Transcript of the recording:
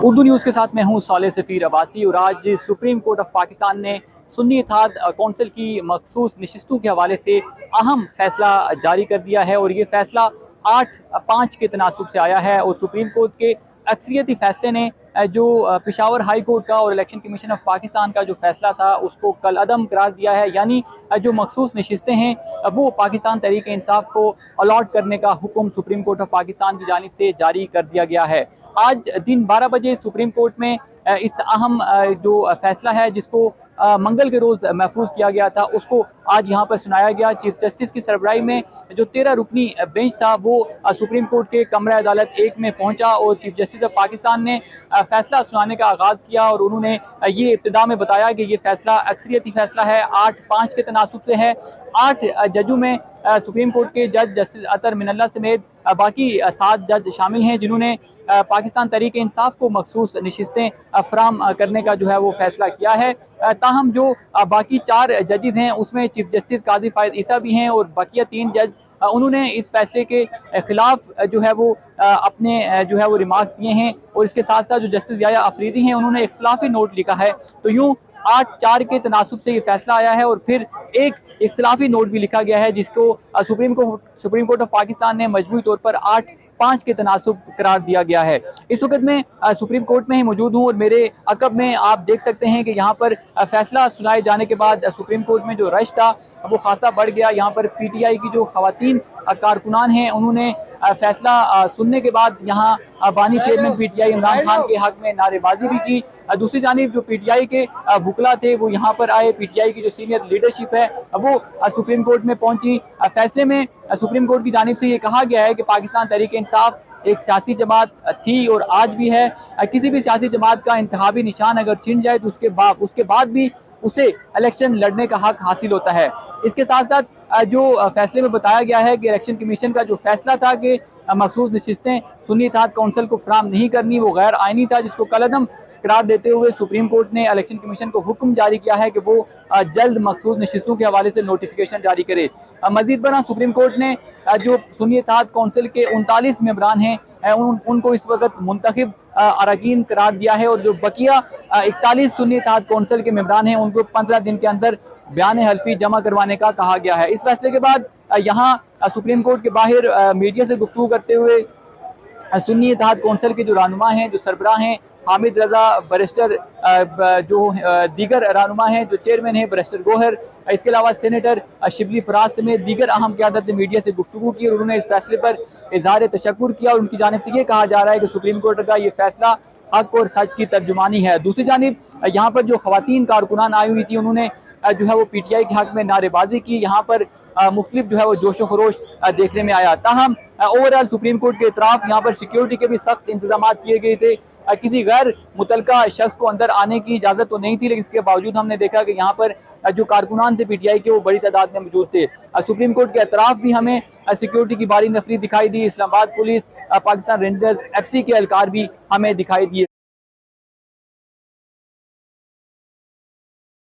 Urdu news के साथ मैं हूं साले सफ़ीर अब्बासी और आज सुप्रीम कोर्ट ऑफ पाकिस्तान ने सुन्नी इत्तेहाद कौंसिल की मखसूस नशिस्तों के हवाले से अहम फैसला जारी कर दिया है और ये फैसला 8-5 के तनासुब से आया है। और सुप्रीम कोर्ट के अक्सरियती फैसले ने जो पेशावर हाई कोर्ट का और इलेक्शन कमीशन ऑफ पाकिस्तान का जो फैसला था उसको कल अदम करार दिया है। यानी जो मखसूस नशिस्तें हैं वो पाकिस्तान तहरीक इंसाफ को अलॉट करने का हुक्म सुप्रीम कोर्ट ऑफ पाकिस्तान की जानिब से जारी कर दिया गया है। आज दिन 12 बजे सुप्रीम कोर्ट में इस अहम जो फैसला है जिसको मंगल के रोज़ महफूज किया गया था उसको आज यहाँ पर सुनाया गया। चीफ जस्टिस की सरबराही में जो 13 रुकनी बेंच था वो सुप्रीम कोर्ट के कमरा अदालत 1 में पहुंचा और चीफ जस्टिस ऑफ पाकिस्तान ने फैसला सुनाने का आगाज़ किया और उन्होंने ये इब्तिदा में बताया कि ये फैसला अक्सरियती फैसला है, 8-5 के तनासुब से है। 8 जजों में सुप्रीम कोर्ट के जज जस्टिस अतर मिनल्ला समेत बाकी 7 जज शामिल हैं जिन्होंने पाकिस्तान तहरीक इंसाफ को मखसूस नशिस्तें फराम करने का जो है वो फैसला किया है। ताहम जो बाकी 4 जजेस हैं उसमें चीफ जस्टिस काजी फायद ईसा भी हैं और बाकिया 3 जज उन्होंने इस फैसले के खिलाफ जो है वो अपने जो है वो रिमार्क्स दिए हैं और इसके साथ साथ जो जस्टिस याया अफरीदी हैं उन्होंने इख्तिलाफी नोट लिखा है। तो यूँ 8-4 के तनासुब से ये फैसला आया है और फिर एक इख्तिलाफी नोट भी लिखा गया है जिसको सुप्रीम कोर्ट ऑफ पाकिस्तान ने मजमूई तौर पर 8-5 के तनासुब करार दिया गया है। इस वक्त मैं सुप्रीम कोर्ट में ही मौजूद हूँ और मेरे अकब में आप देख सकते हैं कि यहाँ पर फैसला सुनाए जाने के बाद सुप्रीम कोर्ट में जो रश था वो खासा बढ़ गया। यहाँ पर PTI की जो खवातीन कारकुनान हैं उन्होंने फैसला सुनने के बाद यहाँ बानी चेयरमैन PTI इमरान खान के हक में नारेबाजी भी की। दूसरी जानिब जो PTI के वकला थे वो यहाँ पर आए। PTI की जो सीनियर लीडरशिप है वो सुप्रीम कोर्ट में पहुंची। फैसले में सुप्रीम कोर्ट की जानिब से ये कहा गया है कि पाकिस्तान तहरीक इंसाफ एक सियासी जमात थी और आज भी है। किसी भी सियासी जमात का इंतखाबी निशान अगर छिन जाए तो उसके बाद भी उसे इलेक्शन लड़ने का हक हासिल होता है। इसके साथ साथ जो फैसले में बताया गया है कि इलेक्शन कमीशन का जो फैसला था कि मखसूस नशिस्तें सुन्नी इत्तेहाद कौंसिल को फराम नहीं करनी वो गैर आइनी था, जिसको कलअदम करार देते हुए सुप्रीम कोर्ट ने इलेक्शन कमीशन को हुक्म जारी किया है कि वो जल्द मखसूस नशिस्तों के हवाले से नोटिफिकेशन जारी करे। मजीद बना सुप्रीम कोर्ट ने जो सुन्नी इत्तेहाद कौंसिल के 39 मेंबरान हैं उनको इस वक्त मुंतखब अरकान करार दिया है और जो बकिया 41 सुन्नी इत्तेहाद कौंसिल के मेंबरान हैं उनको 15 दिन के अंदर बयान हल्फी जमा करवाने का कहा गया है। इस फैसले के बाद यहाँ सुप्रीम कोर्ट के बाहर मीडिया से गुफ्तगू करते हुए सुन्नी इत्तेहाद कौंसिल के जो रहनुमा हैं, जो सरबराह हैं, हामिद रजा बैरिस्टर, जो दीगर रहनुमा हैं, जो चेयरमैन हैं बैरिस्टर गोहर, इसके अलावा सेनेटर शिबली फराज समेत दीगर अहम क़यादत ने मीडिया से गुफ्तगू की और उन्होंने इस फैसले पर इजहार तशक्कुर किया और उनकी जानिब से ये कहा जा रहा है कि सुप्रीम कोर्ट का ये फैसला हक और सच की तर्जुमानी है। दूसरी जानिब यहाँ पर जो खवातीन कारकुनान आई हुई थी उन्होंने जो है वो PTI के हक में नारेबाजी की। यहाँ पर मुख्तलिफ जो है वो जोशो खरोश देखने में आया। ताहम ओवरऑल सुप्रीम कोर्ट के इतराफ यहाँ पर सिक्योरिटी के भी सख्त इंतजाम किए गए थे। किसी गैर मुतलका शख्स को अंदर आने की इजाज़त तो नहीं थी, लेकिन इसके बावजूद हमने देखा कि यहाँ पर जो कारकुनान थे PTI के वो बड़ी तादाद में मौजूद थे। सुप्रीम कोर्ट के अतराफ भी हमें सिक्योरिटी की भारी नफरी दिखाई दी। Islamabad police, Pakistan rangers, FC के एहलकार भी हमें दिखाई दिए।